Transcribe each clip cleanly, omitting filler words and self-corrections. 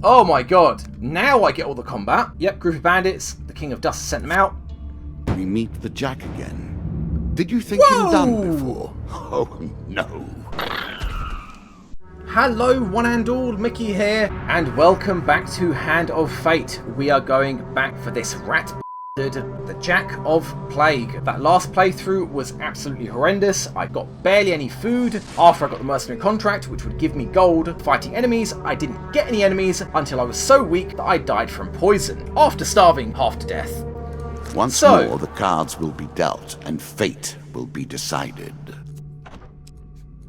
Oh my god, now I get all the combat. Yep, group of bandits, the King of Dust sent them out. We meet the Jack again. Did you think Whoa! him done before? Oh, no. Hello one and all, Mickey here, and welcome back to Hand of Fate. We are going back for this rat the Jack of Plague. That last playthrough was absolutely horrendous. I got barely any food. After I got the mercenary contract, which would give me gold fighting enemies, I didn't get any enemies until I was so weak that I died from poison, after starving half to death. Once more, the cards will be dealt, and fate will be decided.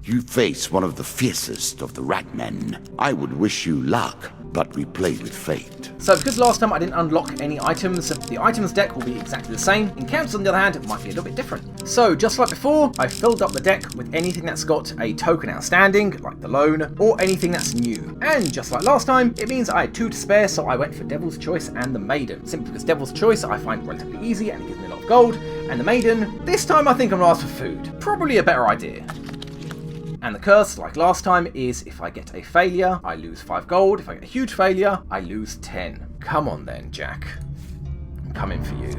You face one of the fiercest of the Ratmen. I would wish you luck, but we play with fate. So because last time I didn't unlock any items, the items deck will be exactly the same. Encounters, on the other hand, it might be a little bit different. So just like before, I filled up the deck with anything that's got a token outstanding, like the loan, or anything that's new. And just like last time, it means I had 2 to spare, so I went for Devil's Choice and the Maiden. Simply because Devil's Choice I find relatively easy and it gives me a lot of gold, and the Maiden, this time I think I'm going to ask for food. Probably a better idea. And the curse, like last time, is if I get a failure, I lose 5 gold. If I get a huge failure, I lose 10. Come on then, Jack. I'm coming for you.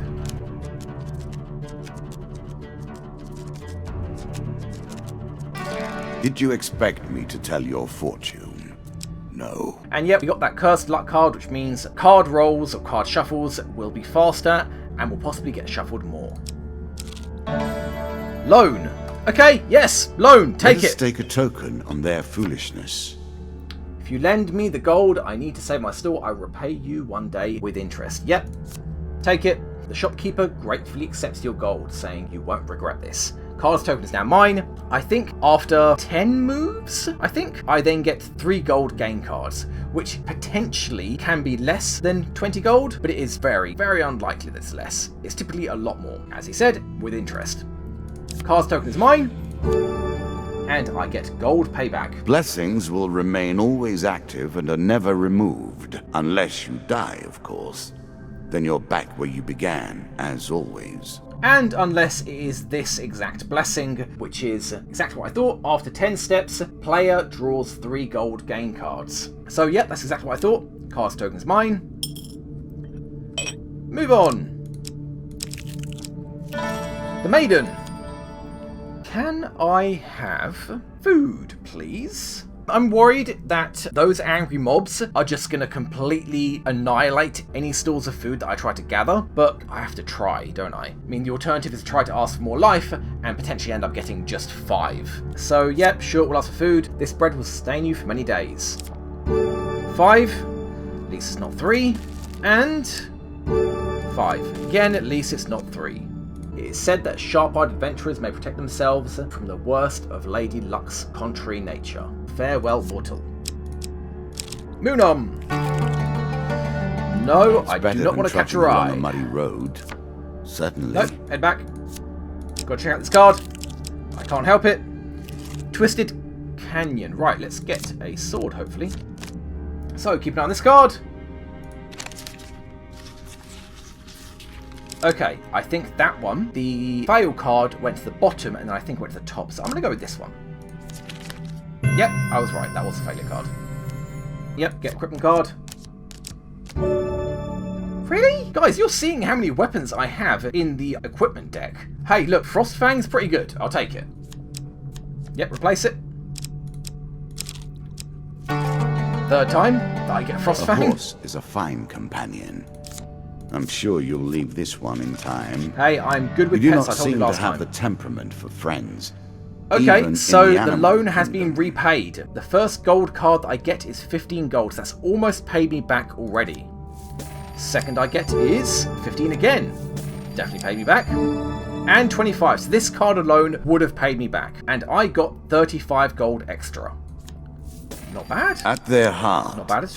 Did you expect me to tell your fortune? No. And yet we got that cursed luck card, which means card rolls or card shuffles will be faster and will possibly get shuffled more. Loan. Okay, yes, loan, take it. Let us stake a token on their foolishness. If you lend me the gold I need to save my store, I will repay you one day with interest. Yep, take it. The shopkeeper gratefully accepts your gold, saying you won't regret this. Card's token is now mine. I think after 10 moves, I then get 3 gold gain cards, which potentially can be less than 20 gold, but it is very, very unlikely that it's less. It's typically a lot more, as he said, with interest. Card's token is mine, and I get gold payback. Blessings will remain always active and are never removed, unless you die, of course. Then you're back where you began, as always. And unless it is this exact blessing, which is exactly what I thought. After 10 steps, player draws 3 gold gain cards. So yeah, that's exactly what I thought. Card's token is mine. Move on. The Maiden. Can I have food, please? I'm worried that those angry mobs are just going to completely annihilate any stores of food that I try to gather, but I have to try, don't I? I mean, the alternative is to try to ask for more life and potentially end up getting just 5. So, yep, sure, we'll ask for food. This bread will sustain you for many days. 5. At least it's not 3. And 5. Again, at least it's not 3. It is said that sharp-eyed adventurers may protect themselves from the worst of Lady Luck's contrary nature. Farewell, mortal. Moonum! No, I do not want to catch your eye. On a muddy road. Certainly. Nope, head back. Gotta check out this card. I can't help it. Twisted Canyon. Right, let's get a sword, hopefully. So, keep an eye on this card. Okay, I think that one, the fail card went to the bottom and then I think went to the top. So I'm going to go with this one. Yep, I was right. That was a failure card. Yep, get equipment card. Really? Guys, you're seeing how many weapons I have in the equipment deck. Hey, look, Frostfang's pretty good. I'll take it. Yep, replace it. 3rd time that I get Frostfang. A horse is a fine companion. I'm sure you'll leave this one in time. Hey, I'm good with pets, I told you last time. You do not seem to have the temperament for friends. Okay, so the loan has been repaid. The first gold card that I get is 15 gold. So that's almost paid me back already. Second I get is 15 again. Definitely paid me back. And 25. So this card alone would have paid me back. And I got 35 gold extra. Not bad. At their heart, not bad at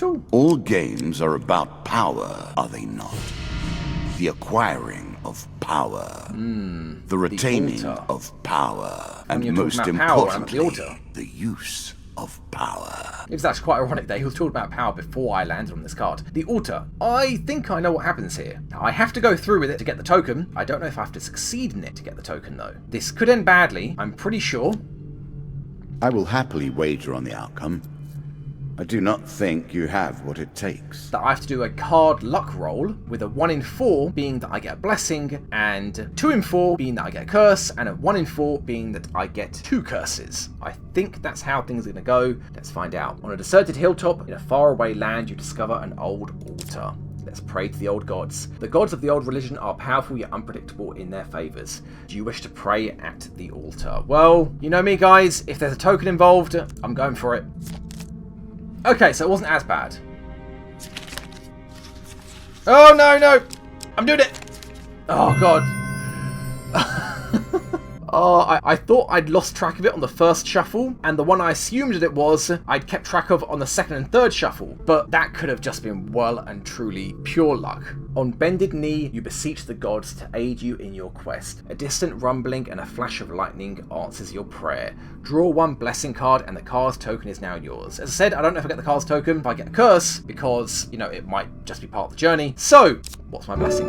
It was actually quite ironic that he was talking about power before I landed on this card. The altar. I think I know what happens here. I have to go through with it to get the token. I don't know if I have to succeed in it to get the token though. This could end badly, I'm pretty sure. I will happily wager on the outcome. I do not think you have what it takes. That I have to do a card luck roll, with a 1 in 4 being that I get a blessing, and 2 in 4 being that I get a curse, and a 1 in 4 being that I get 2 curses. I think that's how things are going to go. Let's find out. On a deserted hilltop in a faraway land, you discover an old altar. Let's pray to the old gods. The gods of the old religion are powerful yet unpredictable in their favours. Do you wish to pray at the altar? Well, you know me, guys. If there's a token involved, I'm going for it. Okay, so it wasn't as bad. Oh, no, no. I'm doing it. Oh, God. Oh, I thought I'd lost track of it on the first shuffle, and the one I assumed that it was, I'd kept track of on the second and third shuffle, but that could have just been well and truly pure luck. On bended knee, you beseech the gods to aid you in your quest. A distant rumbling and a flash of lightning answers your prayer. Draw 1 blessing card, and the card's token is now yours. As I said, I don't know if I get the card's token, if I get a curse, because, you know, it might just be part of the journey. So, what's my blessing?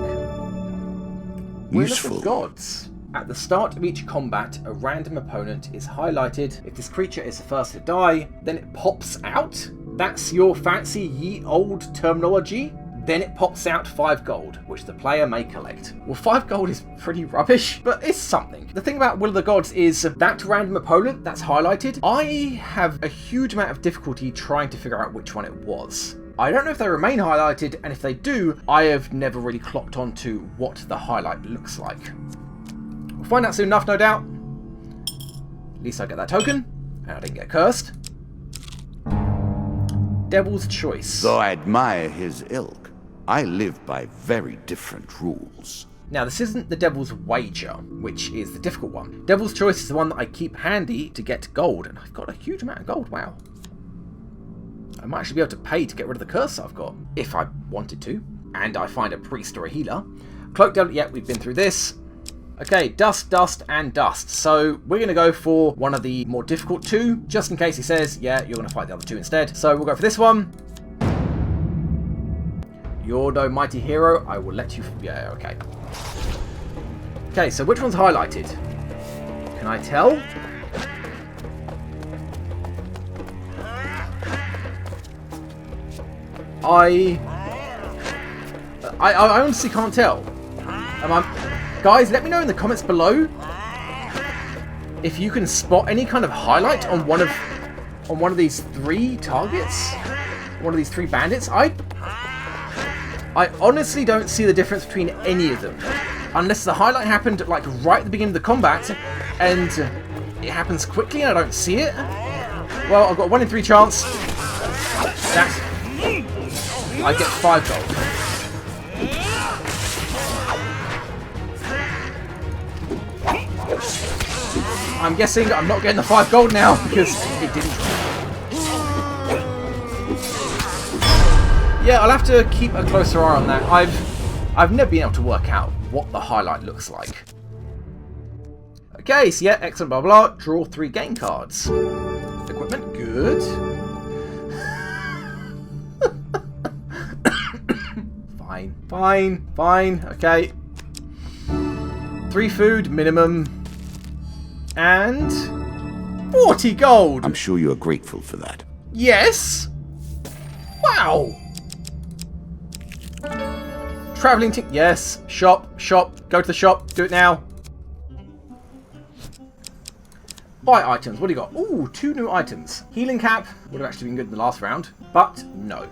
Useful. Wheel of the gods. At the start of each combat, a random opponent is highlighted. If this creature is the first to die, then it pops out. That's your fancy ye old terminology. Then it pops out 5 gold, which the player may collect. Well, 5 gold is pretty rubbish, but it's something. The thing about Will of the Gods is that random opponent that's highlighted, I have a huge amount of difficulty trying to figure out which one it was. I don't know if they remain highlighted, and if they do, I have never really clocked on to what the highlight looks like. We'll find out soon enough, no doubt. At least I get that token, and I didn't get cursed. Devil's Choice. Though I admire his ilk, I live by very different rules. Now, this isn't the Devil's Wager, which is the difficult one. Devil's Choice is the one that I keep handy to get gold, and I've got a huge amount of gold, wow. I might actually be able to pay to get rid of the curse I've got, if I wanted to. And I find a priest or a healer. Cloak Devil, yeah, we've been through this. Okay, dust, dust, and dust. So we're going to go for one of the more difficult 2, just in case he says, yeah, you're going to fight the other 2 instead. So we'll go for this one. You're no mighty hero, I will let you... Yeah, okay. Okay, so which one's highlighted? Can I tell? I honestly can't tell. Guys, let me know in the comments below if you can spot any kind of highlight on one of these 3 targets, one of these 3 bandits. I honestly don't see the difference between any of them, unless the highlight happened like right at the beginning of the combat, and it happens quickly and I don't see it. Well, I've got a 1 in 3 chance. That's... I get 5 gold. I'm guessing I'm not getting the 5 gold now because it didn't. Yeah, I'll have to keep a closer eye on that. I've never been able to work out what the highlight looks like. Okay, so yeah, excellent, blah blah. Draw 3 game cards. Equipment, good. Fine, okay. 3 food, minimum. And 40 gold! I'm sure you are grateful for that. Yes! Wow! Travelling to... Yes. Shop. Go to the shop. Do it now. Buy items. What do you got? Ooh, 2 new items. Healing cap. Would have actually been good in the last round. But no.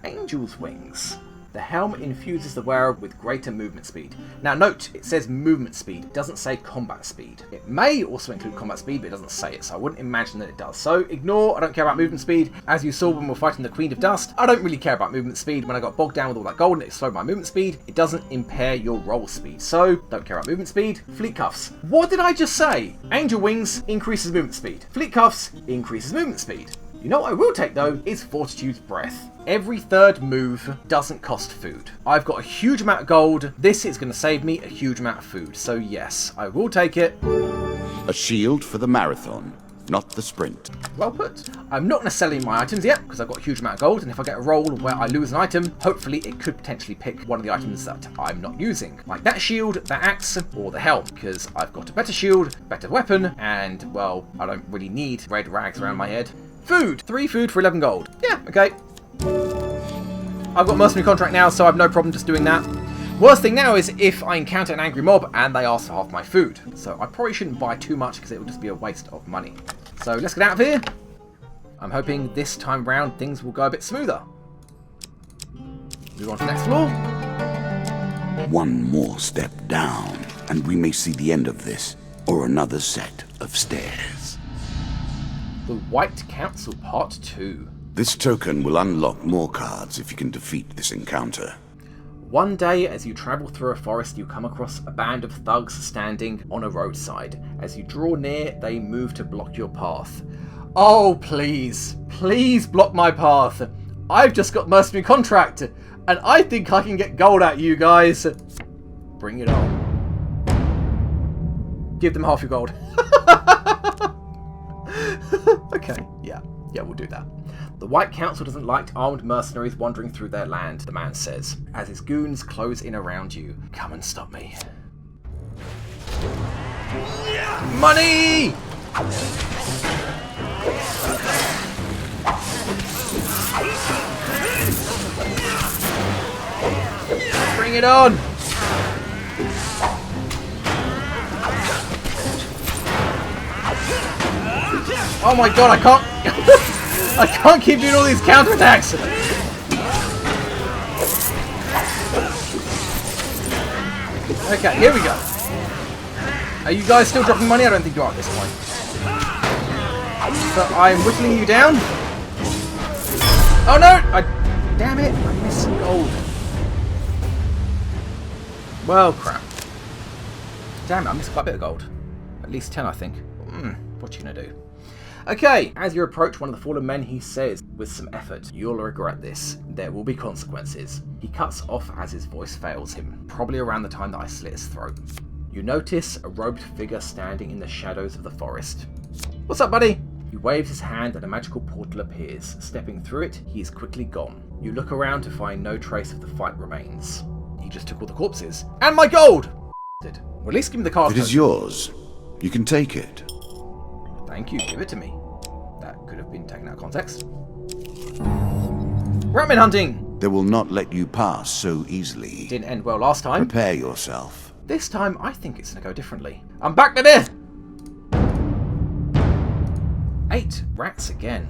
Angel's Wings. The helm infuses the wearer with greater movement speed. Now note, it says movement speed, it doesn't say combat speed. It may also include combat speed, but it doesn't say it, so I wouldn't imagine that it does. So ignore, I don't care about movement speed. As you saw when we were fighting the Queen of Dust, I don't really care about movement speed. When I got bogged down with all that gold and it slowed my movement speed, it doesn't impair your roll speed. So, don't care about movement speed. Fleet Cuffs. What did I just say? Angel Wings increases movement speed. Fleet Cuffs increases movement speed. You know what I will take though, is Fortitude's Breath. Every 3rd move doesn't cost food. I've got a huge amount of gold. This is going to save me a huge amount of food. So yes, I will take it. A shield for the marathon, not the sprint. Well put. I'm not going to sell any of my items yet, because I've got a huge amount of gold, and if I get a roll where I lose an item, hopefully it could potentially pick one of the items that I'm not using. Like that shield, that axe, or the helm, because I've got a better shield, better weapon, and, well, I don't really need red rags around my head. Food. 3 food for 11 gold. Yeah, okay. I've got mercenary contract now, so I've no problem just doing that. Worst thing now is if I encounter an angry mob and they ask for half my food. So I probably shouldn't buy too much because it would just be a waste of money. So let's get out of here. I'm hoping this time round things will go a bit smoother. Move on to the next floor. One more step down, and we may see the end of this, or another set of stairs. The White Council Part 2. This token will unlock more cards if you can defeat this encounter. One day, as you travel through a forest, you come across a band of thugs standing on a roadside. As you draw near, they move to block your path. Oh, please. Please block my path. I've just got mercenary contract, and I think I can get gold at you guys. Bring it on. Give them half your gold. Okay, yeah, we'll do that. The White Council doesn't like armed mercenaries wandering through their land, the man says, as his goons close in around you. Come and stop me. Money! Bring it on! Oh my god, I can't... I can't keep doing all these counterattacks! Okay, here we go. Are you guys still dropping money? I don't think you are at this point. So I'm whittling you down. Oh no! Damn it, I missed some gold. Well, crap. Damn it, I missed quite a bit of gold. At least 10, I think. What you gonna do? Okay, as you approach one of the fallen men, he says, with some effort, "You'll regret this. There will be consequences." He cuts off as his voice fails him, probably around the time that I slit his throat. You notice a robed figure standing in the shadows of the forest. "What's up, buddy?" He waves his hand and a magical portal appears. Stepping through it, he is quickly gone. You look around to find no trace of the fight remains. He just took all the corpses. And my gold! Well, at least give me the card. It is yours. You can take it. Thank you, give it to me. That could have been taken out of context. Ratman hunting! They will not let you pass so easily. Didn't end well last time. Prepare yourself. This time, I think it's going to go differently. I'm back, baby! 8 rats again.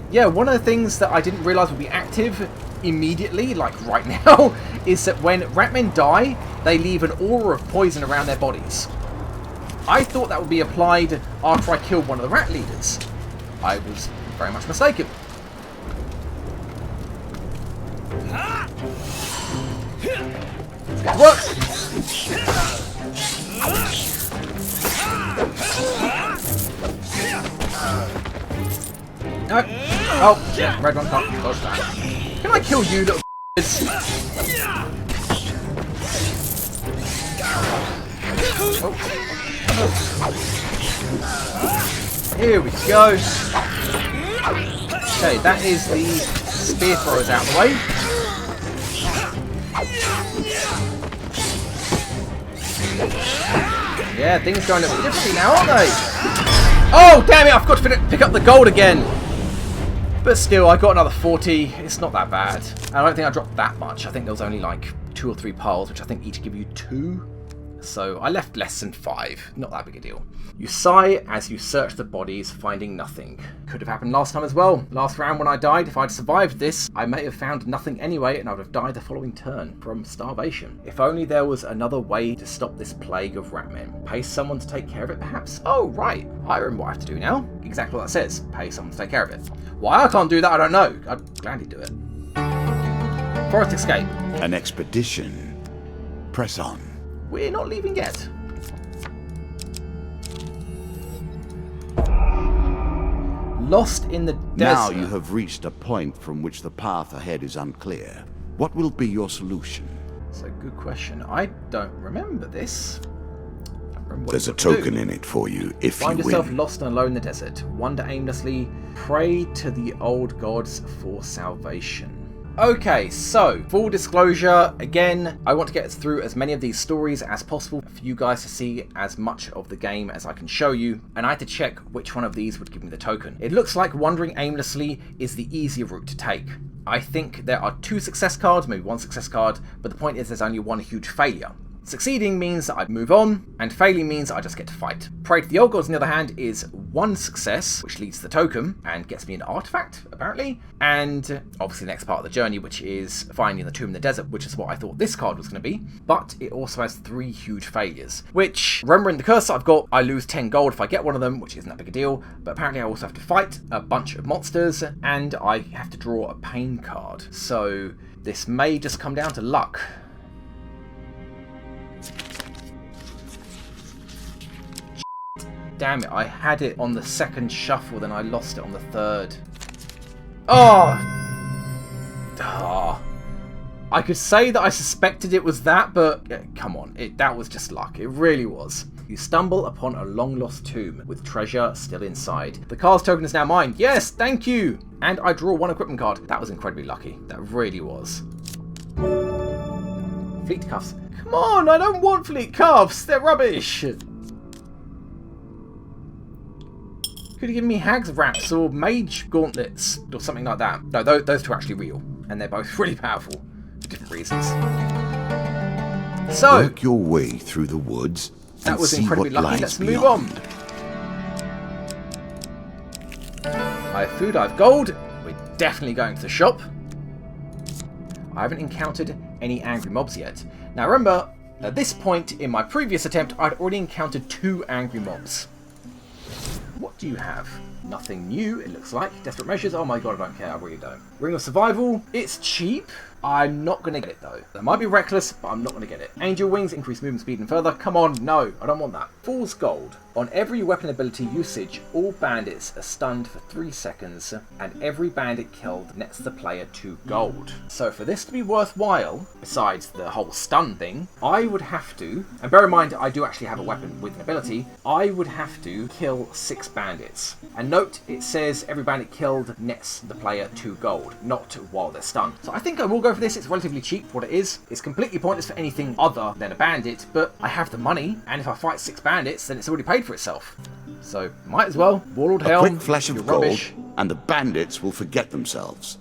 Yeah, one of the things that I didn't realise would be active immediately, like right now, is that when ratmen die, they leave an aura of poison around their bodies. I thought that would be applied after I killed one of the rat leaders. I was very much mistaken. Let's get to work! No. Oh, yeah, red one can't dodge that. Can I kill you, little b****s? Oh. Here we go. Okay, that is the spear throwers out of the way. Yeah, things going a bit differently now, aren't they? Oh, damn it, I've got to pick up the gold again. But still, I got another 40. It's not that bad. I don't think I dropped that much. I think there was only like 2 or 3 piles, which I think each give you 2. So I left less than 5. Not that big a deal. You sigh as you search the bodies, finding nothing. Could have happened last time as well. Last round when I died, if I'd survived this, I may have found nothing anyway, and I would have died the following turn from starvation. If only there was another way to stop this plague of ratmen. Pay someone to take care of it, perhaps? Oh, right. I remember what I have to do now. Exactly what that says. Pay someone to take care of it. Why I can't do that, I don't know. I'd gladly do it. Forest escape. An expedition. Press on. We're not leaving yet. Lost in the desert. Now you have reached a point from which the path ahead is unclear. What will be your solution? That's a good question. I don't remember this. There's a token in it for you if you win. Find yourself lost and alone in the desert. Wander aimlessly. Pray to the old gods for salvation. Okay, so, full disclosure, again, I want to get through as many of these stories as possible for you guys to see as much of the game as I can show you, and I had to check which one of these would give me the token. It looks like wandering aimlessly is the easier route to take. I think there are 2 success cards, maybe 1 success card, but the point is there's only 1 huge failure. Succeeding means that I move on, and failing means I just get to fight. Pray to the Old Gods, on the other hand, is 1 success, which leads to the token, and gets me an artifact, apparently, and obviously the next part of the journey, which is finding the tomb in the desert, which is what I thought this card was going to be, but it also has 3 huge failures, which, remembering the curse I've got, I lose 10 gold if I get one of them, which isn't that big a deal, but apparently I also have to fight a bunch of monsters, and I have to draw a pain card, so this may just come down to luck. Damn it, I had it on the 2nd shuffle, then I lost it on the 3rd. Oh! I could say that I suspected it was that, but come on, that was just luck. It really was. You stumble upon a long-lost tomb with treasure still inside. The card's token is now mine. Yes, thank you! And I draw 1 equipment card. That was incredibly lucky. That really was. Fleet cuffs. Come on, I don't want fleet cuffs. They're rubbish. Could have given me Hag's Wraps or Mage Gauntlets or something like that. No, those 2 are actually real. And they're both really powerful for different reasons. So, work your way through the woods that and was see incredibly what lucky. lies Let's move beyond. on. I have food, I have gold. We're definitely going to the shop. I haven't encountered any angry mobs yet. Now remember, at this point in my previous attempt, I'd already encountered 2 angry mobs. What do you have? Nothing new, it looks like. Desperate measures, oh my god, I don't care, I really don't. Ring of Survival, it's cheap. I'm not going to get it though. That might be reckless, but I'm not going to get it. Angel Wings, increase movement speed and further. Come on, no, I don't want that. Fool's Gold. On every weapon ability usage, all bandits are stunned for 3 seconds, and every bandit killed nets the player 2 gold. So for this to be worthwhile, besides the whole stun thing, I would have to, and bear in mind I do actually have a weapon with an ability, I would have to kill 6 bandits. And note, it says every bandit killed nets the player 2 gold, not while they're stunned. So I think I will go for this. It's relatively cheap for what it is. It's completely pointless for anything other than a bandit, but I have the money, and if I fight 6 bandits, then it's already paid for itself. So, might as well. Warlord Helm, A quick flash of gold, rubbish. and the bandits will forget themselves.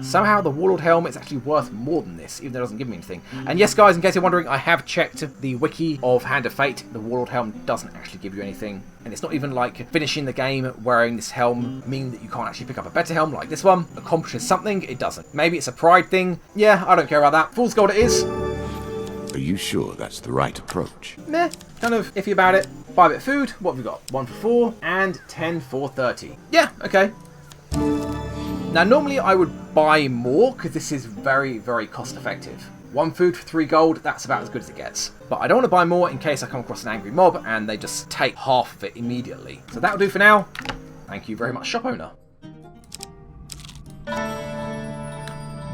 Somehow the Warlord Helm is actually worth more than this, even though it doesn't give me anything. And yes, guys, in case you're wondering, I have checked the wiki of Hand of Fate. The Warlord Helm doesn't actually give you anything. And it's not even like finishing the game wearing this helm mean that you can't actually pick up a better helm like this one. Accomplishes something, it doesn't. Maybe it's a pride thing. Yeah, I don't care about that. Fool's Gold it is. Are you sure that's the right approach? Meh, kind of iffy about it. 5-bit food, what have we got? 1 for 4 and 10 for 30. Yeah, okay. Now normally I would buy more because this is very, very cost effective. 1 food for 3 gold, that's about as good as it gets. But I don't want to buy more in case I come across an angry mob and they just take half of it immediately. So that'll do for now. Thank you very much, shop owner.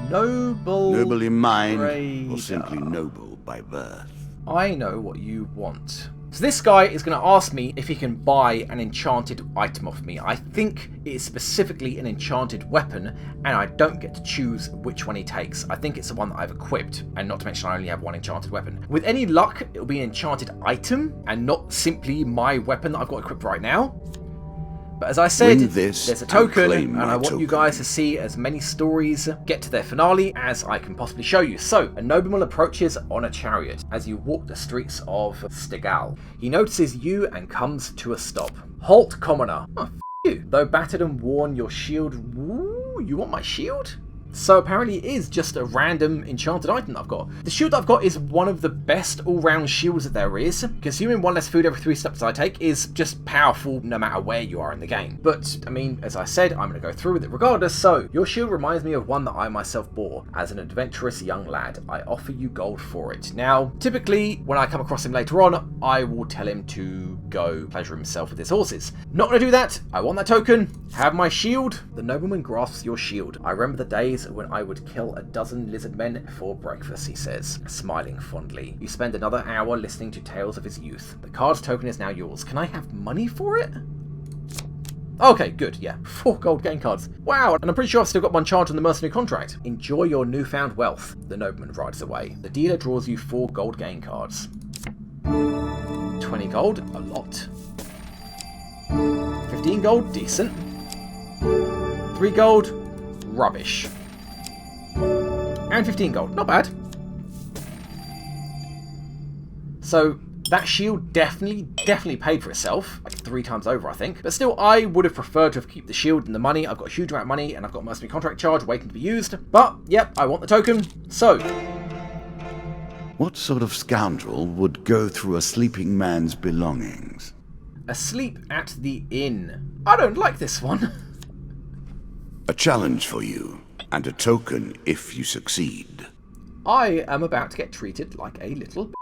Noble in mind, trader. or simply noble by birth. I know what you want. So this guy is going to ask me if he can buy an enchanted item off me. I think it is specifically an enchanted weapon, and I don't get to choose which one he takes. I think it's the one that I've equipped, and not to mention I only have 1 enchanted weapon. With any luck, it'll be an enchanted item, and not simply my weapon that I've got equipped right now. But as I said, there's a token, and I want you guys to see as many stories get to their finale as I can possibly show you. So, a nobleman approaches on a chariot as you walk the streets of Stegal. He notices you and comes to a stop. Halt, commoner. Oh, f you. Though battered and worn, your shield... Ooh, you want my shield? So apparently it is just a random enchanted item that I've got. The shield that I've got is one of the best all-round shields that there is. Consuming 1 less food every 3 steps I take is just powerful no matter where you are in the game. But, I mean, as I said, I'm going to go through with it regardless. So, your shield reminds me of one that I myself bore. As an adventurous young lad, I offer you gold for it. Now, typically, when I come across him later on, I will tell him to go pleasure himself with his horses. Not going to do that. I want that token. Have my shield. The nobleman grasps your shield. I remember the days when I would kill a dozen lizard men for breakfast, he says, smiling fondly. You spend another hour listening to tales of his youth. The card's token is now yours. Can I have money for it? Okay, good, yeah. 4 gold game cards. Wow, and I'm pretty sure I've still got one charge on the mercenary contract. Enjoy your newfound wealth. The nobleman rides away. The dealer draws you 4 gold game cards. 20 gold, a lot. 15 gold, decent. 3 gold, rubbish. And 15 gold, not bad. So that shield definitely paid for itself, like 3 times over, I think. But still, I would have preferred to have kept the shield and the money. I've got a huge amount of money, and I've got mercenary contract charge waiting to be used. But, yep, I want the token, so... What sort of scoundrel would go through a sleeping man's belongings? Asleep at the inn. I don't like this one. A challenge for you, and a token if you succeed. I am about to get treated like a little bitch.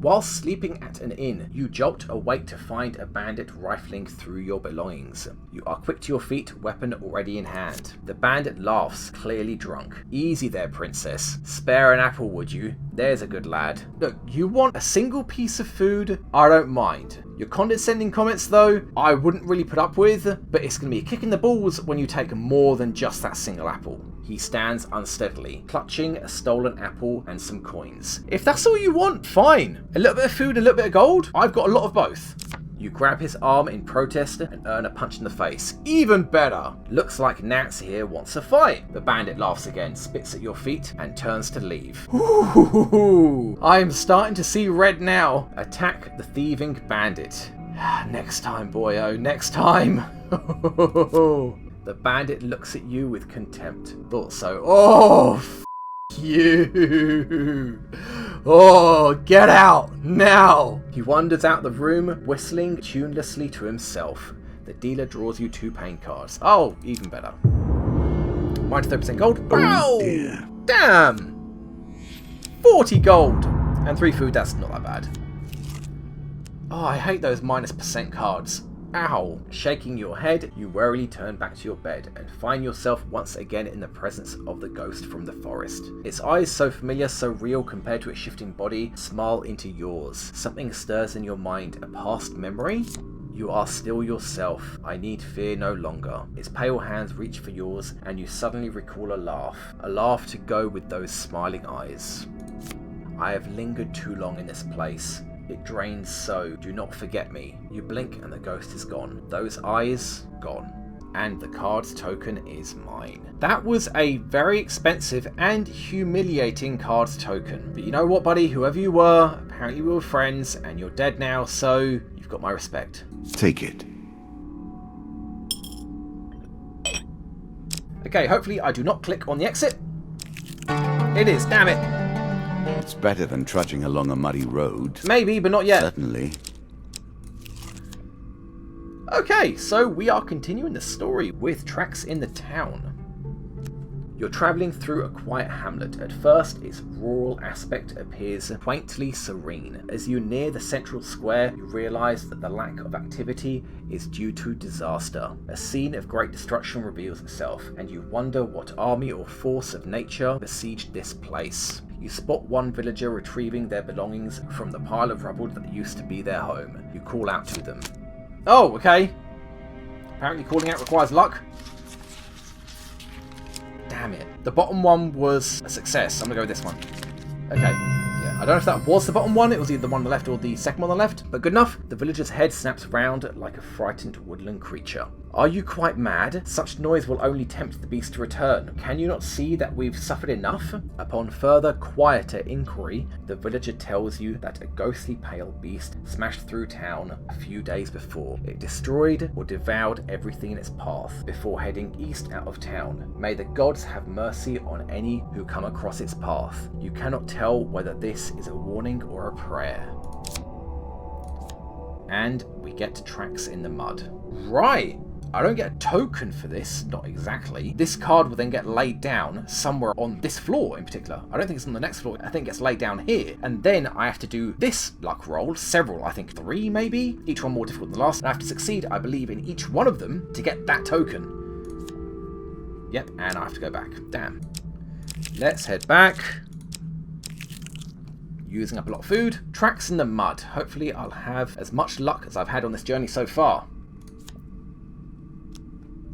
While sleeping at an inn, you jolt awake to find a bandit rifling through your belongings. You are quick to your feet, weapon already in hand. The bandit laughs, clearly drunk. Easy there, princess. Spare an apple, would you? There's a good lad. Look, you want a single piece of food? I don't mind. Your condescending comments, though, I wouldn't really put up with, but it's going to be a kick in the balls when you take more than just that single apple. He stands unsteadily, clutching a stolen apple and some coins. If that's all you want, fine. A little bit of food, a little bit of gold? I've got a lot of both. You grab his arm in protest and earn a punch in the face. Even better. Looks like Nance here wants a fight. The bandit laughs again, spits at your feet, and turns to leave. Ooh, I'm starting to see red now. Attack the thieving bandit. Next time, boyo, next time. The bandit looks at you with contempt. Thought so. Oh, f you. Oh, get out, now! He wanders out the room, whistling tunelessly to himself. The dealer draws you 2 pain cards. Oh, even better. Minus 30% gold. Oh, dear. Damn! 40 gold! And 3 food, that's not that bad. Oh, I hate those minus % cards. Ow! Shaking your head, you warily turn back to your bed and find yourself once again in the presence of the ghost from the forest. Its eyes, so familiar, so real compared to its shifting body, smile into yours. Something stirs in your mind, a past memory? You are still yourself. I need fear no longer. Its pale hands reach for yours, and you suddenly recall a laugh to go with those smiling eyes. I have lingered too long in this place. It drains so, do not forget me. You blink and the ghost is gone. Those eyes, gone. And the card's token is mine. That was a very expensive and humiliating card's token. But you know what, buddy? Whoever you were, apparently we were friends, and you're dead now, so you've got my respect. Take it. Okay, hopefully I do not click on the exit. It is, damn it. It's better than trudging along a muddy road. Maybe, but not yet. Certainly. Okay, so we are continuing the story with tracks in the town. You're travelling through a quiet hamlet. At first, its rural aspect appears quaintly serene. As you near the central square, you realise that the lack of activity is due to disaster. A scene of great destruction reveals itself, and you wonder what army or force of nature besieged this place. You spot one villager retrieving their belongings from the pile of rubble that used to be their home. You call out to them. Oh, okay. Apparently calling out requires luck. Damn it. The bottom one was a success. I'm going to go with this one. Okay. Yeah, I don't know if that was the bottom one. It was either the one on the left or the second one on the left. But good enough. The villager's head snaps round like a frightened woodland creature. Are you quite mad? Such noise will only tempt the beast to return. Can you not see that we've suffered enough? Upon further, quieter inquiry, the villager tells you that a ghostly pale beast smashed through town a few days before. It destroyed or devoured everything in its path before heading east out of town. May the gods have mercy on any who come across its path. You cannot tell whether this is a warning or a prayer. And we get to tracks in the mud. Right! I don't get a token for this, not exactly. This card will then get laid down somewhere on this floor in particular. I don't think it's on the next floor. I think it gets laid down here. And then I have to do this luck roll, several, I think 3 maybe, each one more difficult than the last. And I have to succeed, I believe, in each one of them to get that token. Yep, and I have to go back. Damn. Let's head back. Using up a lot of food. Tracks in the mud. Hopefully I'll have as much luck as I've had on this journey so far.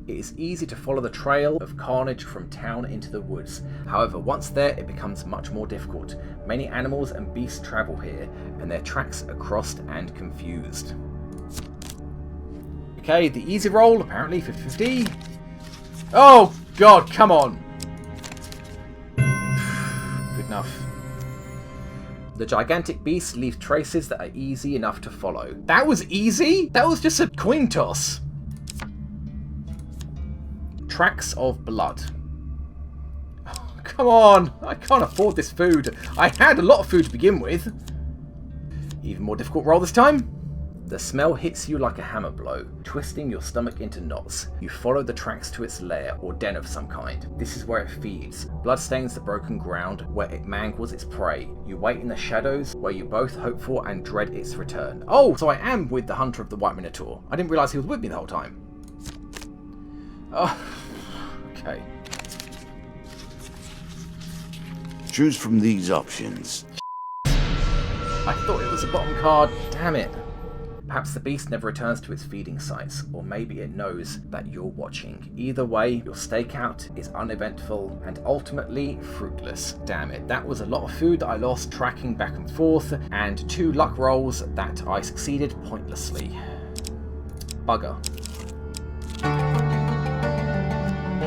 it is easy to follow the trail of carnage from town into the woods. However, once there, it becomes much more difficult. Many animals and beasts travel here, and their tracks are crossed and confused. Okay, the easy roll, apparently 50-50. Oh, God, come on. Good enough. The gigantic beast leaves traces that are easy enough to follow. That was easy? That was just a coin toss. Tracks of blood. Oh, come on, I can't afford this food. I had a lot of food to begin with. Even more difficult roll this time. The smell hits you like a hammer blow, twisting your stomach into knots. You follow the tracks to its lair or den of some kind. This is where it feeds. Blood stains the broken ground where it mangles its prey. You wait in the shadows where you both hope for and dread its return. Oh, so I am with the Hunter of the White Minotaur. I didn't realise he was with me the whole time. Oh, okay. Choose from these options. I thought it was a bottom card. Damn it. Perhaps the beast never returns to its feeding sites, or maybe it knows that you're watching. Either way, your stakeout is uneventful and ultimately fruitless. Damn it, that was a lot of food that I lost tracking back and forth, and 2 luck rolls that I succeeded pointlessly. Bugger.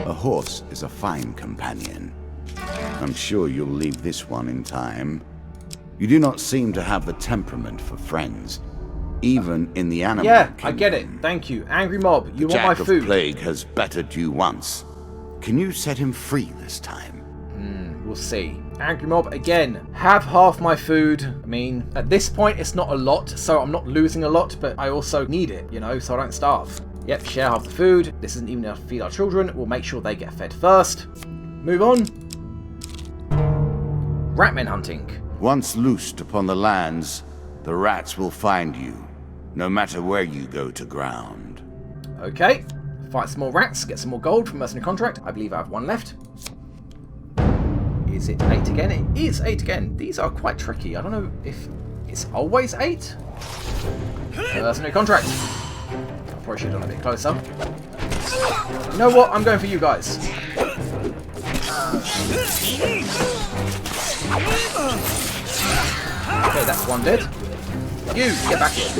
A horse is a fine companion. I'm sure you'll leave this one in time. You do not seem to have the temperament for friends. Even in the animal kingdom. I get it. Thank you. Angry mob, you The want my Jack food. of Plague has bettered you once. Can you set him free this time? We'll see. Angry mob, again, have half my food. I mean, at this point, it's not a lot, so I'm not losing a lot, but I also need it, you know, so I don't starve. Yep, share half the food. This isn't even enough to feed our children. We'll make sure they get fed first. Move on. Ratmen hunting. Once loosed upon the lands, the rats will find you, no matter where you go to ground. Okay. Fight some more rats, get some more gold from mercenary contract. I believe I have 1 left. Is it 8 again? It is 8 again. These are quite tricky. I don't know if it's always 8. Mercenary contract. I probably should have done a bit closer. You know what? I'm going for you guys. Okay, that's 1 dead. You, get back here.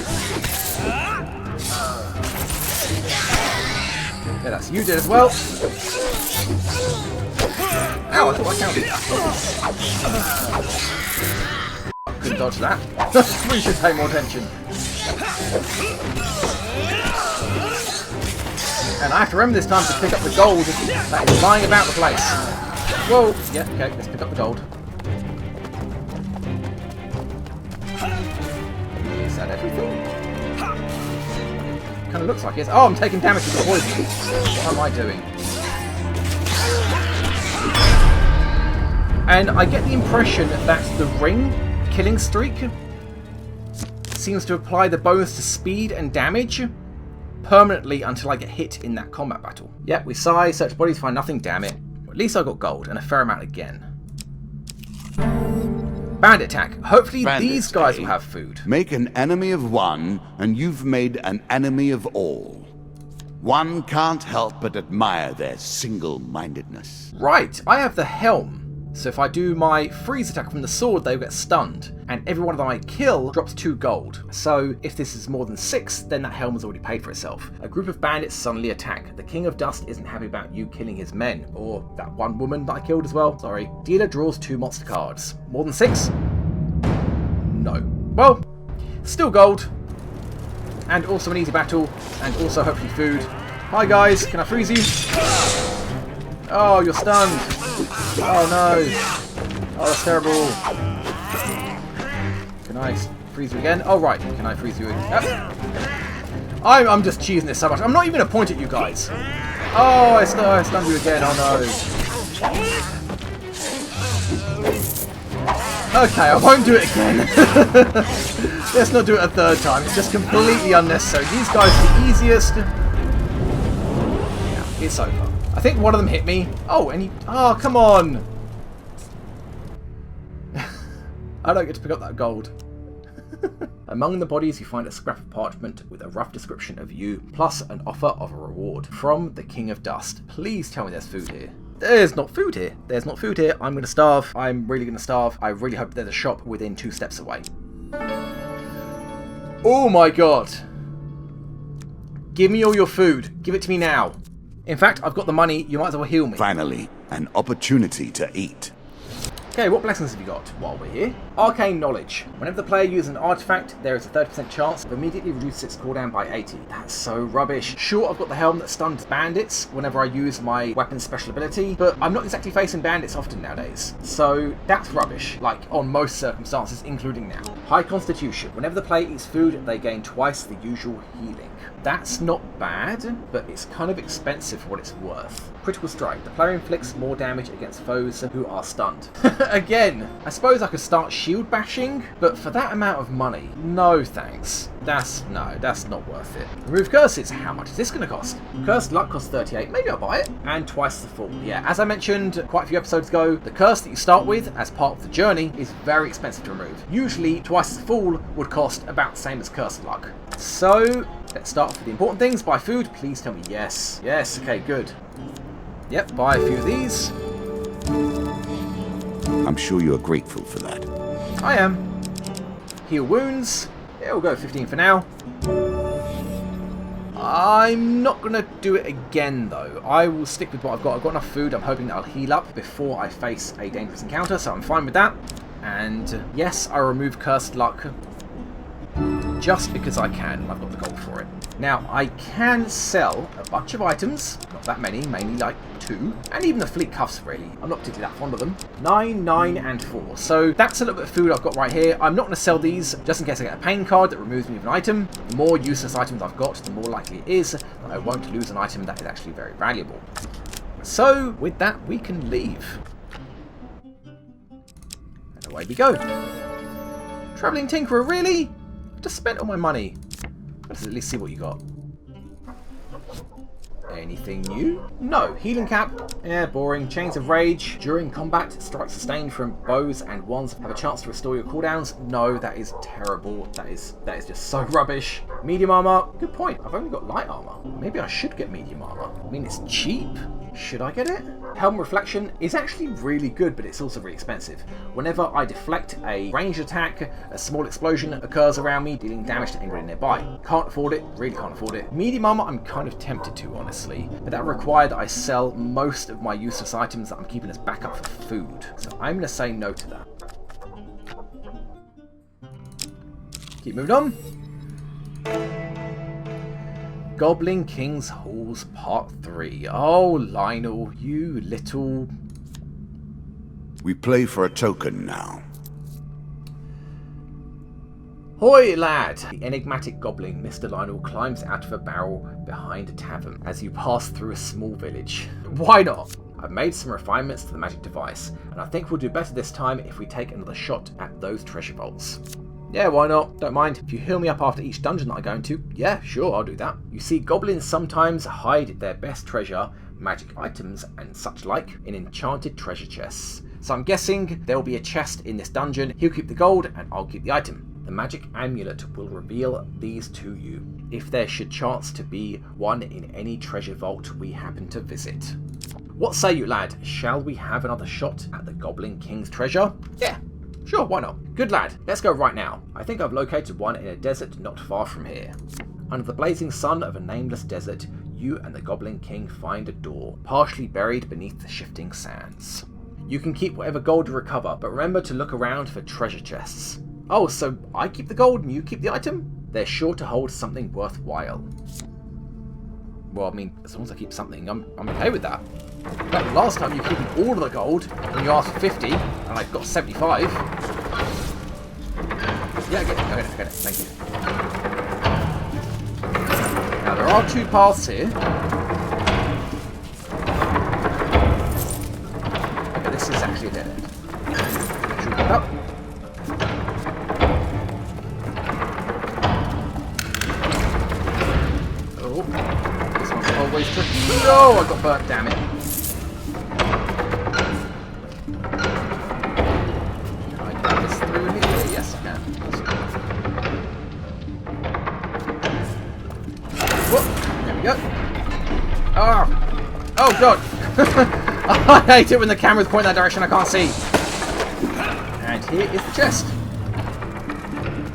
Yeah, that's you did as well. Ow, I thought I counted. Couldn't dodge that. We should pay more attention. And I have to remember this time to pick up the gold that is lying about the place. Whoa, yeah, okay, let's pick up the gold. Is that everything? Kind of looks like it is. Oh, I'm taking damage from the poison. What am I doing? And I get the impression that the ring killing streak seems to apply the bonus to speed and damage permanently until I get hit in that combat battle. Yep, we sigh, search bodies, find nothing, damn it. At least I got gold, and a fair amount again. Bandit attack. Hopefully these guys will have food. Make an enemy of one, and you've made an enemy of all. One can't help but admire their single-mindedness. Right, I have the helm. So if I do my freeze attack from the sword, they will get stunned. And every one of them I kill drops 2 gold. So if this is more than 6, then that helm has already paid for itself. A group of bandits suddenly attack. The King of Dust isn't happy about you killing his men. Or that one woman that I killed as well. Sorry. Dealer draws 2 monster cards. More than 6? No. Well, still gold. And also an easy battle. And also hopefully food. Hi guys, can I freeze you? Oh, you're stunned. Oh no. Oh, that's terrible. Can I freeze you again? Oh, right. Can I freeze you again? I'm just cheesing this so much. I'm not even going to point at you guys. Oh, I stunned you again. Oh no. Okay, I won't do it again. Let's not do it a 3rd time. It's just completely unnecessary. These guys are the easiest. Yeah, it's over. I think one of them hit me. Oh, and he... Oh, come on. I don't get to pick up that gold. Among the bodies, you find a scrap of parchment with a rough description of you, plus an offer of a reward from the King of Dust. Please tell me there's food here. There's not food here. There's not food here. I'm going to starve. I'm really going to starve. I really hope there's a shop within 2 steps away. Oh my god. Give me all your food. Give it to me now. In fact, I've got the money. You might as well heal me. Finally, an opportunity to eat. Okay, what blessings have you got while we're here? Arcane Knowledge. Whenever the player uses an artifact, there is a 30% chance of immediately reducing its cooldown by 80. That's so rubbish. Sure, I've got the helm that stuns bandits whenever I use my weapon's special ability, but I'm not exactly facing bandits often nowadays. So that's rubbish, like on most circumstances, including now. High Constitution. Whenever the player eats food, they gain twice the usual healing. That's not bad, but it's kind of expensive for what it's worth. Critical Strike. The player inflicts more damage against foes who are stunned. Again, I suppose I could start shield bashing, but for that amount of money, no thanks. No, that's not worth it. Remove curses. How much is this going to cost? Cursed luck costs 38. Maybe I'll buy it. And twice the full. Yeah, as I mentioned quite a few episodes ago, the curse that you start with as part of the journey is very expensive to remove. Usually, twice the full would cost about the same as cursed luck. So, let's start off with the important things. Buy food. Please tell me yes. Yes, okay, good. Yep, buy a few of these. I'm sure you are grateful for that. I am. Heal wounds. Yeah, we'll go 15 for now. I'm not going to do it again, though. I will stick with what I've got. I've got enough food. I'm hoping that I'll heal up before I face a dangerous encounter, so I'm fine with that. And yes, I remove Cursed Luck just because I can. I've got the gold for it. Now, I can sell a bunch of items. Not that many, mainly like 2. And even the fleet cuffs, really. I'm not particularly that fond of them. 9, 9, and 4. So that's a little bit of food I've got right here. I'm not going to sell these just in case I get a pain card that removes me of an item. The more useless items I've got, the more likely it is that I won't lose an item that is actually very valuable. So, with that, we can leave. And away we go. Travelling Tinkerer, really? Just spent all my money. Let's at least see what you got. Anything new? No. Healing cap? Yeah, boring. Chains of Rage. During combat, strikes sustained from bows and wands have a chance to restore your cooldowns. No, that is terrible. That is just so rubbish. Medium armor? Good point. I've only got light armor. Maybe I should get medium armor. I mean, it's cheap. Should I get it? Helm Reflection is actually really good, but it's also really expensive. Whenever I deflect a ranged attack, a small explosion occurs around me, dealing damage to anybody nearby. Can't afford it, really can't afford it. Medium armor, I'm kind of tempted to, honestly, but that required that I sell most of my useless items that I'm keeping as backup for food. So I'm going to say no to that. Keep moving on. Goblin King's Halls Part 3. Oh, Lionel, you little... We play for a token now. Hoy, lad! The enigmatic goblin, Mr. Lionel, climbs out of a barrel behind a tavern as you pass through a small village. Why not? I've made some refinements to the magic device, and I think we'll do better this time if we take another shot at those treasure vaults. Yeah, why not? Don't mind. If you heal me up after each dungeon that I go into, yeah, sure, I'll do that. You see, goblins sometimes hide their best treasure, magic items, and such like, in enchanted treasure chests. So I'm guessing there'll be a chest in this dungeon. He'll keep the gold, and I'll keep the item. The magic amulet will reveal these to you, if there should chance to be one in any treasure vault we happen to visit. What say you, lad? Shall we have another shot at the Goblin King's treasure? Yeah. Sure, why not? Good lad, let's go right now. I think I've located one in a desert not far from here. Under the blazing sun of a nameless desert, you and the Goblin King find a door, partially buried beneath the shifting sands. You can keep whatever gold you recover, but remember to look around for treasure chests. Oh, so I keep the gold and you keep the item? They're sure to hold something worthwhile. Well, I mean, as long as I keep something, I'm okay with that. But last time you keep all of the gold, and you asked for 50, and I got 75. Yeah, I get it, thank you. Now, there are 2 paths here. Okay, this is actually a dead end. Should we go up? Oh, this one's always tricky. No, I got burnt, damn it. Can I get this through here? Yes, I can. Oh! Oh, God! I hate it when the camera's pointing that direction I can't see. And here is the chest.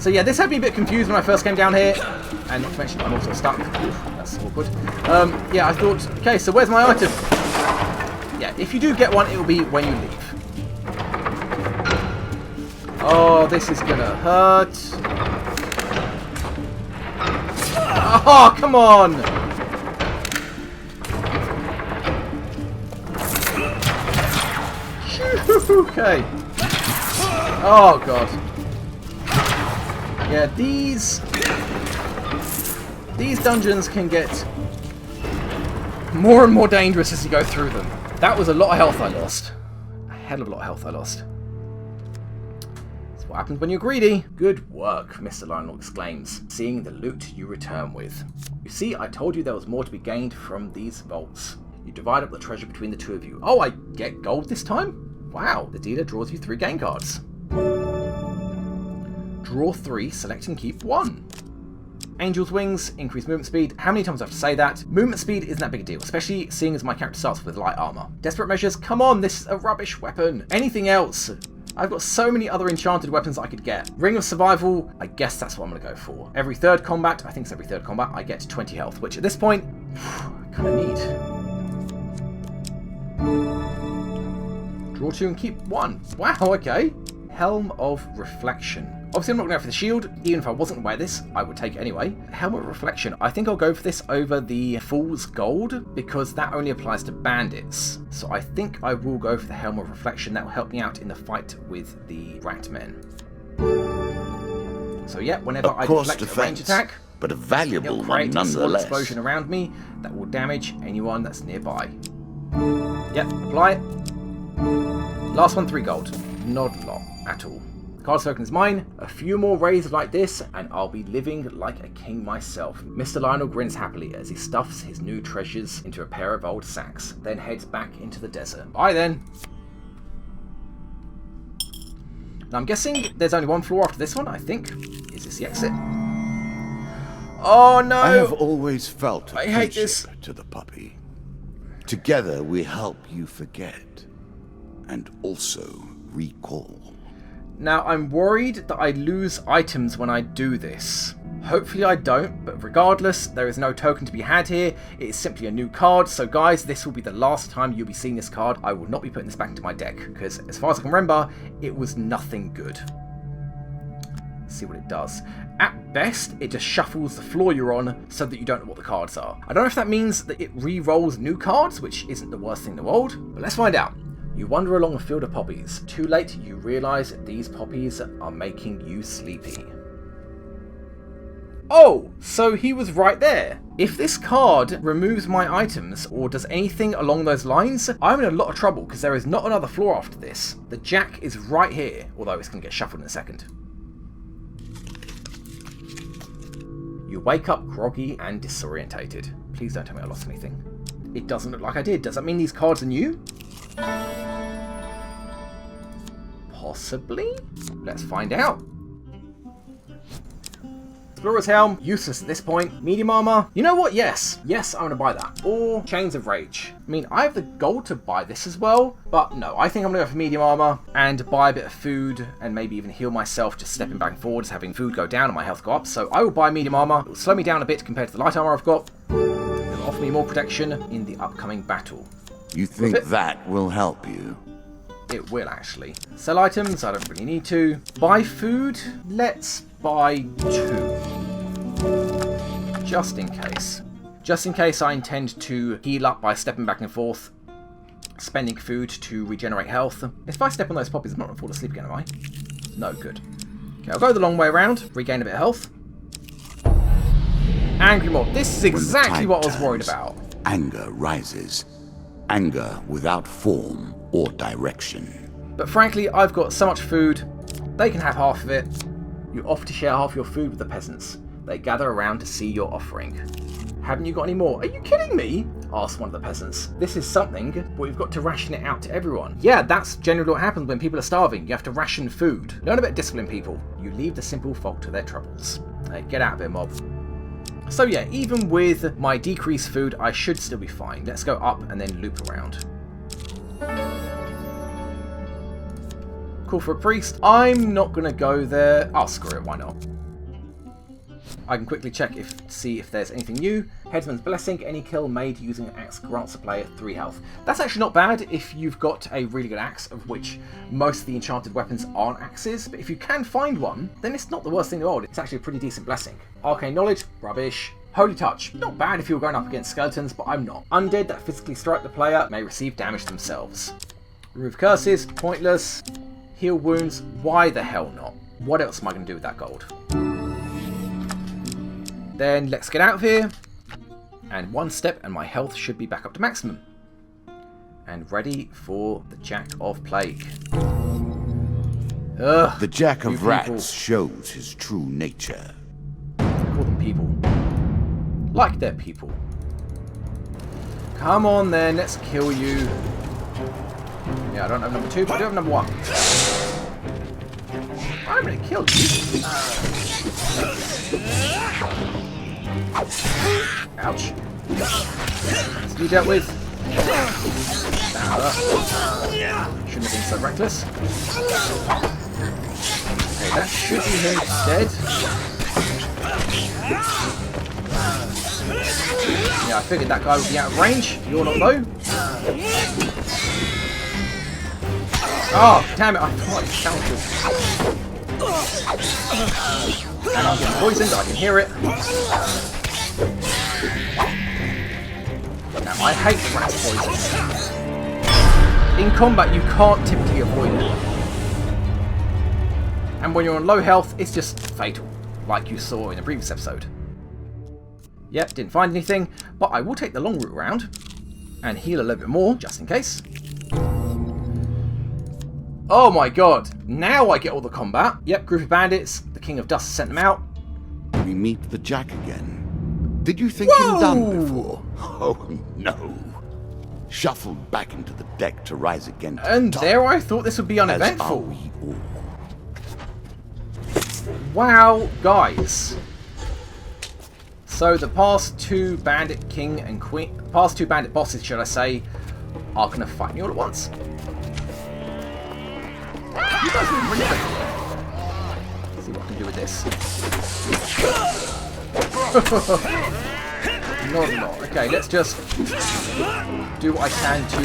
So yeah, this had me a bit confused when I first came down here. And not to mention, I'm also stuck. Oof, that's awkward. Yeah, I thought, okay, so where's my item? Yeah, if you do get one, it will be when you leave. Oh, this is gonna hurt. Oh, come on! Okay. Oh, God. Yeah, these dungeons can get more and more dangerous as you go through them. That was a lot of health I lost. A hell of a lot of health I lost. That's what happens when you're greedy. Good work, Mr. Lionel exclaims, seeing the loot you return with. You see, I told you there was more to be gained from these vaults. You divide up the treasure between the two of you. Oh, I get gold this time? Wow, the dealer draws you 3 game cards. Draw 3, select and keep 1. Angel's Wings, increase movement speed. How many times do I have to say that? Movement speed isn't that big a deal, especially seeing as my character starts with light armor. Desperate Measures, come on, this is a rubbish weapon. Anything else? I've got so many other enchanted weapons I could get. Ring of Survival, I guess that's what I'm going to go for. Every third combat, I think it's every third combat, I get 20 health, which at this point, I kind of need. Draw 2 and keep 1. Wow, okay. Helm of Reflection. Obviously, I'm not going to go for the shield. Even if I wasn't going to wear this, I would take it anyway. Helm of Reflection. I think I'll go for this over the Fool's Gold, because that only applies to bandits. So I think I will go for the Helm of Reflection. That will help me out in the fight with the rat men. So yeah, whenever I deflect a range attack, but a valuable one create nonetheless. A small explosion around me that will damage anyone that's nearby. Yep, apply it. Last one, 3 gold. Not a lot at all. Card token is mine. A few more raids like this, and I'll be living like a king myself. Mr. Lionel grins happily as he stuffs his new treasures into a pair of old sacks, then heads back into the desert. Bye then. Now I'm guessing there's only one floor after this one, I think. Is this the exit? Oh no! I have always felt a I hate this. kinship to the puppy. Together we help you forget, and also recall. Now, I'm worried that I lose items when I do this. Hopefully I don't, but regardless, there is no token to be had here. It is simply a new card, so guys, this will be the last time you'll be seeing this card. I will not be putting this back into my deck, because as far as I can remember, it was nothing good. Let's see what it does. At best, it just shuffles the floor you're on so that you don't know what the cards are. I don't know if that means that it re-rolls new cards, which isn't the worst thing in the world, but let's find out. You wander along a field of poppies. Too late, you realise that these poppies are making you sleepy. Oh, so he was right there. If this card removes my items or does anything along those lines, I'm in a lot of trouble because there is not another floor after this. The jack is right here, although it's going to get shuffled in a second. You wake up groggy and disorientated. Please don't tell me I lost anything. It doesn't look like I did. Does that mean these cards are new? Possibly? Let's find out. Explorer's Helm, useless at this point. Medium armor. You know what? Yes. Yes, I'm going to buy that. Or Chains of Rage. I mean, I have the gold to buy this as well, but no, I think I'm going to go for medium armor and buy a bit of food and maybe even heal myself just stepping back and forwards, having food go down and my health go up. So I will buy medium armor. It will slow me down a bit compared to the light armor I've got. It will offer me more protection in the upcoming battle. You think that will help you? It will, actually. Sell items, I don't really need to. Buy food, let's buy 2. Just in case. Just in case I intend to heal up by stepping back and forth, spending food to regenerate health. If I step on those poppies, I'm not going to fall asleep again, am I? No, good. Okay, I'll go the long way around, regain a bit of health. Angry Mob. This is exactly what I was worried about. Anger rises. Anger without form or direction. But frankly, I've got so much food, they can have half of it. You offer to share half your food with the peasants. They gather around to see your offering. Haven't you got any more? Are you kidding me? Asked one of the peasants. This is something, but we've got to ration it out to everyone. Yeah, that's generally what happens when people are starving. You have to ration food. Learn a bit of discipline, people. You leave the simple folk to their troubles. Hey, get out of here, mob. So yeah, even with my decreased food, I should still be fine. Let's go up and then loop around. Call for a priest. I'm not going to go there. Oh, screw it, why not? I can quickly check see if there's anything new. Headsman's Blessing. Any kill made using an axe grants a player 3 health. That's actually not bad if you've got a really good axe, of which most of the enchanted weapons aren't axes. But if you can find one, then it's not the worst thing in the world. It's actually a pretty decent blessing. Arcane Knowledge, rubbish. Holy Touch, not bad if you were going up against skeletons, but I'm not. Undead that physically strike the player may receive damage themselves. Remove curses, pointless. Heal wounds, why the hell not? What else am I going to do with that gold? Then let's get out of here. And 1 step and my health should be back up to maximum. And ready for the Jack of Plague. Ugh, the Jack of Rats shows his true nature. Call them people. Like they're people. Come on then, let's kill you. Yeah, I don't have number 2, but I do have number 1. I'm gonna kill you. Ouch. That's you dealt with. Shouldn't have been so reckless. Okay, that should be him dead. Yeah, I figured that guy would be out of range. You're not though. Oh, damn it, I thought it counted. And I'm getting poisoned, I can hear it. Now, I hate the rat's poison. In combat, you can't typically avoid it. And when you're on low health, it's just fatal, like you saw in the previous episode. Yep, didn't find anything, but I will take the long route around and heal a little bit more, just in case. Oh my god, now I get all the combat. Yep, group of bandits, the King of Dust sent them out. We meet the Jack again. Did you think him done before? Oh no. Shuffled back into the deck to rise again. And there I thought this would be uneventful. As are we all. Wow, guys. So the past 2 bandit king and queen, past 2 bandit bosses, should I say, are going to fight me all at once. You guys are really good. Let's see what I can do with this. Not a lot. Okay, let's just do what I can to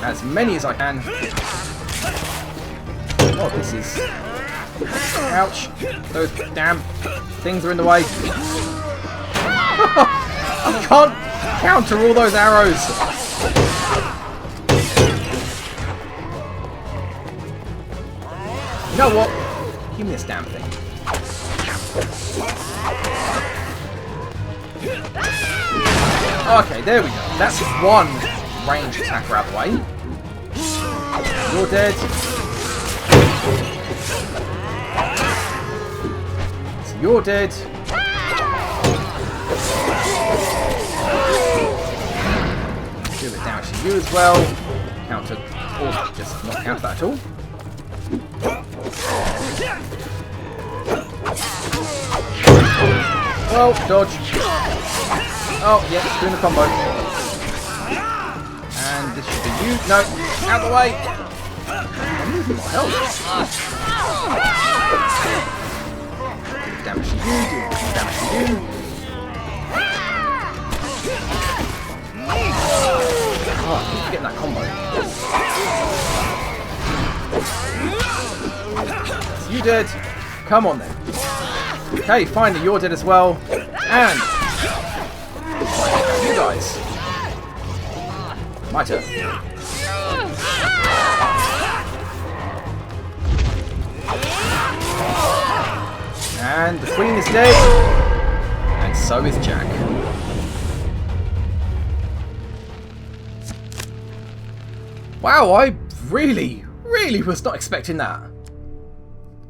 as many as I can. Oh, this is... Ouch. Those damn things are in the way. I can't counter all those arrows. You know what? Give me this damn thing. Okay, there we go. That's 1 range attacker out of the way. You're dead. So you're dead. Do a bit of damage to you as well. Counter, or just not counter that at all. Oh, dodge. Oh, yeah, it's doing the combo. And this should be you. No, out of the way. I'm losing my health. Do damage to you, do damage to you. Oh, I keep getting that combo. So you dead. Come on then. Okay, finally you're dead as well. And you guys. My turn. And the queen is dead. And so is Jack. Wow, I really was not expecting that.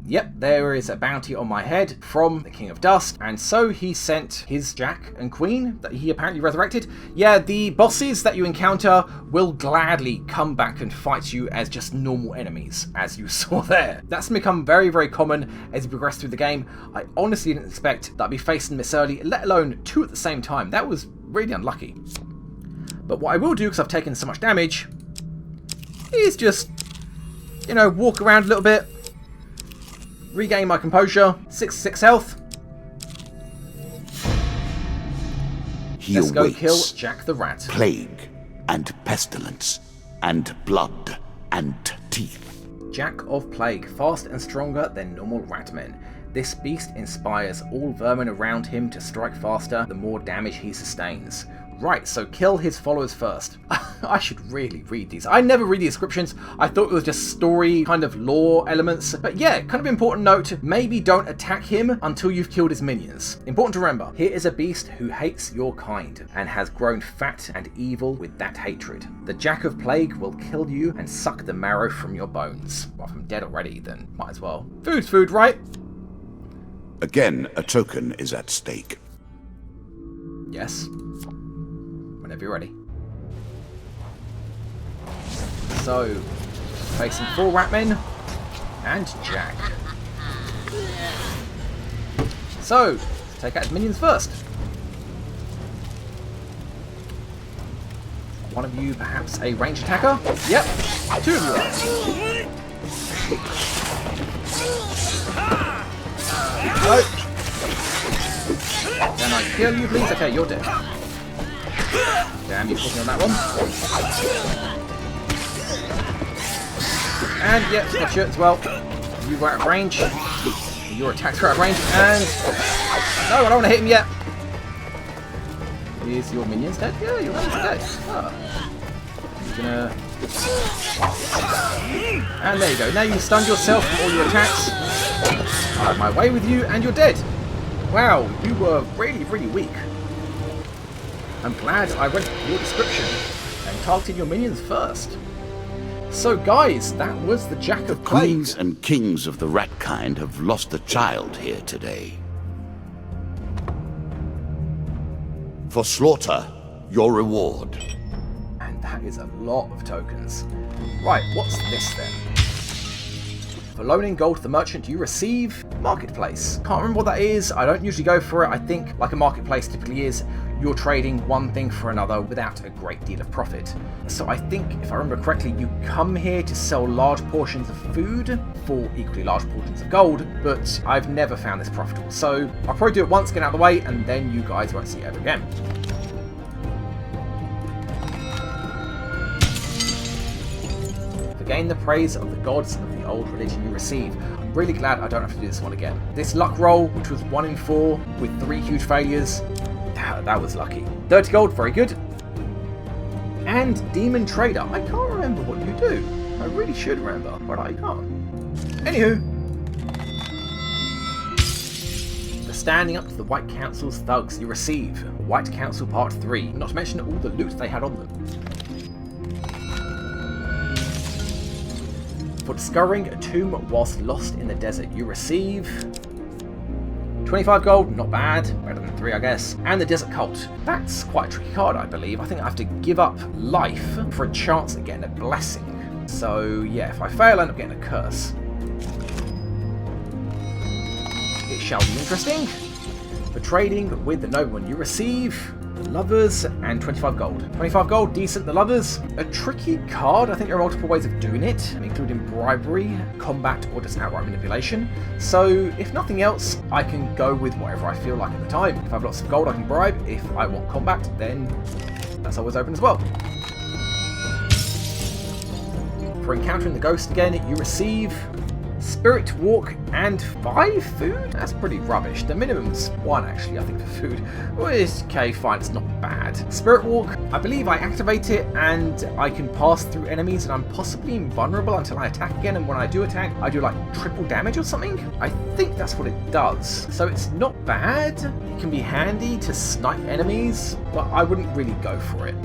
Yep, there is a bounty on my head from the King of Dust, and so he sent his Jack and Queen that he apparently resurrected. Yeah, the bosses that you encounter will gladly come back and fight you as just normal enemies, as you saw there. That's become very, very common as you progress through the game. I honestly didn't expect that I'd be facing this early, let alone two at the same time. That was really unlucky. But what I will do, because I've taken so much damage, is just, you know, walk around a little bit, regain my composure. 6 health. Let's go kill Jack the Rat. Plague and pestilence and blood and teeth. Jack of Plague, fast and stronger than normal ratmen. This beast inspires all vermin around him to strike faster the more damage he sustains. Right, so kill his followers first. I should really read these. I never read the descriptions. I thought it was just story, kind of lore elements. But yeah, kind of important note, maybe don't attack him until you've killed his minions. Important to remember, here is a beast who hates your kind and has grown fat and evil with that hatred. The Jack of Plague will kill you and suck the marrow from your bones. Well, if I'm dead already, then might as well. Food's food, right? Again, a token is at stake. Yes. Whenever you're ready. So, facing 4 Ratmen and Jack. So, let's take out his minions first. One of you perhaps a ranged attacker? Yep, 2 of you are. No. Can I kill you, please? Okay, you're dead. Damn, you put me on that one. And yeah, got you as well. You were out of range. Your attacks were out of range. And no, I don't want to hit him yet. Is your minions dead? Yeah, your minions are dead. Oh. You're gonna. And there you go. Now you stunned yourself from all your attacks. I'll have my way with you, and you're dead. Wow, you were really, really weak. I'm glad I read your description and targeted your minions first. So guys, that was the Jack of Plague. Queens and kings of the rat kind have lost a child here today. For slaughter, your reward. And that is a lot of tokens. Right, what's this then? For loaning gold to the merchant, you receive marketplace. Can't remember what that is. I don't usually go for it. I think, like a marketplace typically is, you're trading one thing for another without a great deal of profit. So I think, if I remember correctly, you come here to sell large portions of food for equally large portions of gold, but I've never found this profitable. So I'll probably do it once, get out of the way, and then you guys won't see it ever again. Gain the praise of the gods of the old religion you receive. I'm really glad I don't have to do this one again. This luck roll, which was 1 in 4 with 3 huge failures, that was lucky. 30 gold, very good. And Demon Trader. I can't remember what you do. I really should remember, but I can't. Anywho. For standing up to the White Council's thugs you receive. White Council Part 3. Not to mention all the loot they had on them. For discovering a tomb whilst lost in the desert, you receive 25 gold, not bad, better than 3 I guess, and the Desert Cult. That's quite a tricky card I believe. I think I have to give up life for a chance at getting a blessing. So yeah, if I fail I end up getting a curse. It shall be interesting. For trading with the nobleman, you receive the Lovers and 25 gold. 25 gold, decent. The Lovers, a tricky card. I think there are multiple ways of doing it, including bribery, combat, or just outright manipulation. So if nothing else, I can go with whatever I feel like at the time. If I have lots of gold, I can bribe. If I want combat, then that's always open as well. For encountering the ghost again, you receive Spirit Walk and 5 food? That's pretty rubbish. The minimum's 1 actually, I think, for food. Well, it's okay, fine, it's not bad. Spirit Walk, I believe I activate it and I can pass through enemies and I'm possibly invulnerable until I attack again, and when I do attack, I do like triple damage or something? I think that's what it does. So it's not bad. It can be handy to snipe enemies, but I wouldn't really go for it.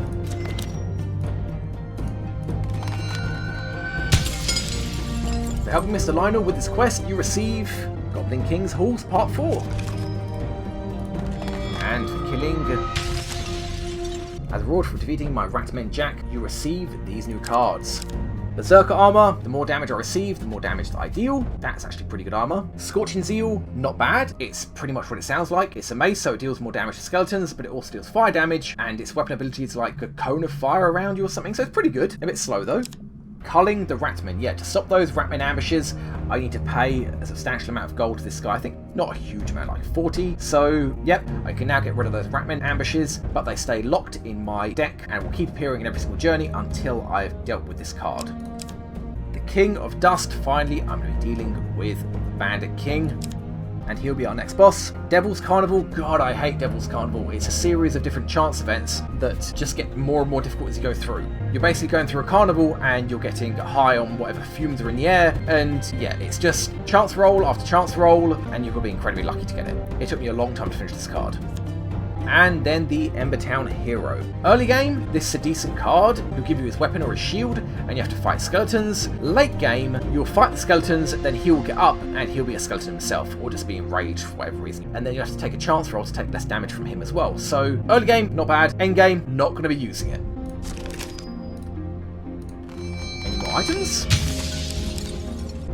For helping Mr. Lionel with his quest, you receive Goblin King's Halls Part 4. And for killing... As a reward for defeating my Ratman Jack, you receive these new cards. Berserker Armor, the more damage I receive, the more damage that I deal. That's actually pretty good armor. Scorching Zeal, not bad. It's pretty much what it sounds like. It's a mace, so it deals more damage to skeletons, but it also deals fire damage, and its weapon ability is like a cone of fire around you or something, so it's pretty good. A bit slow though. Culling the Ratmen. Yeah, to stop those Ratmen ambushes, I need to pay a substantial amount of gold to this guy. I think not a huge amount, like 40. So, yep, I can now get rid of those Ratmen ambushes, but they stay locked in my deck and will keep appearing in every single journey until I've dealt with this card. The King of Dust. Finally, I'm going to be dealing with the Bandit King. And he'll be our next boss. Devil's Carnival. God, I hate Devil's Carnival. It's a series of different chance events that just get more and more difficult as you go through. You're basically going through a carnival and you're getting high on whatever fumes are in the air. And yeah, it's just chance roll after chance roll, and you've got to be incredibly lucky to get it. It took me a long time to finish this card. And then the Embertown Hero. Early game, this is a decent card. He'll give you his weapon or his shield, and you have to fight skeletons. Late game, you'll fight the skeletons, then he'll get up, and he'll be a skeleton himself, or just be enraged for whatever reason. And then you have to take a chance roll to take less damage from him as well. So, early game, not bad. End game, not going to be using it. Any more items?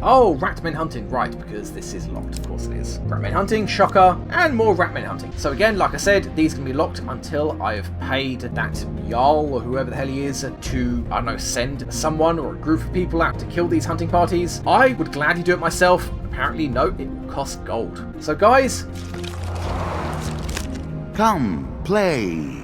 Oh, Ratman Hunting, right, because this is locked, of course it is. Ratman Hunting, shocker, and more Ratman Hunting. So again, like I said, these can be locked until I've paid that Jarl, or whoever the hell he is, to, I don't know, send someone or a group of people out to kill these hunting parties. I would gladly do it myself. Apparently, no, it will cost gold. So guys... Come, play.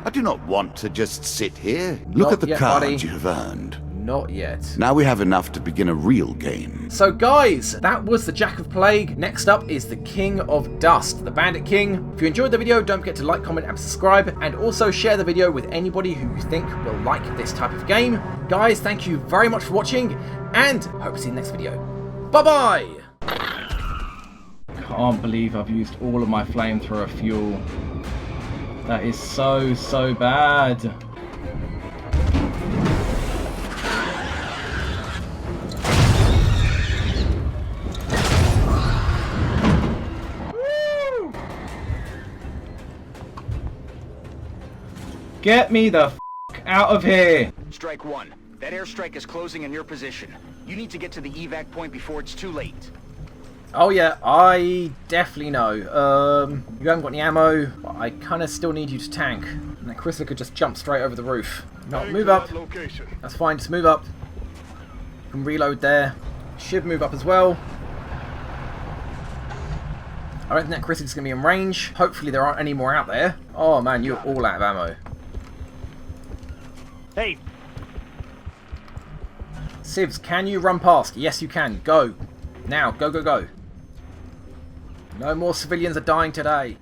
I do not want to just sit here. Look at the cards you have earned. Not yet. Now we have enough to begin a real game. So guys, that was the Jack of Plague. Next up is the King of Dust, the Bandit King. If you enjoyed the video, don't forget to like, comment, and subscribe, and also share the video with anybody who you think will like this type of game. Guys, thank you very much for watching, and hope to see you in the next video. Bye-bye! Can't believe I've used all of my flamethrower fuel. That is so bad. Get me the f*** out of here! Strike one. That airstrike is closing in your position. You need to get to the evac point before it's too late. Oh yeah, I definitely know. You haven't got any ammo, but I kind of still need you to tank. And then Chrysler could just jump straight over the roof. No, move up. That's fine, just move up. You can reload there. Should move up as well. I don't think that Chrysler's going to be in range. Hopefully there aren't any more out there. Oh man, you're all out of ammo. Hey! Sivs, can you run past? Yes, you can. Go. Now, go. No more civilians are dying today.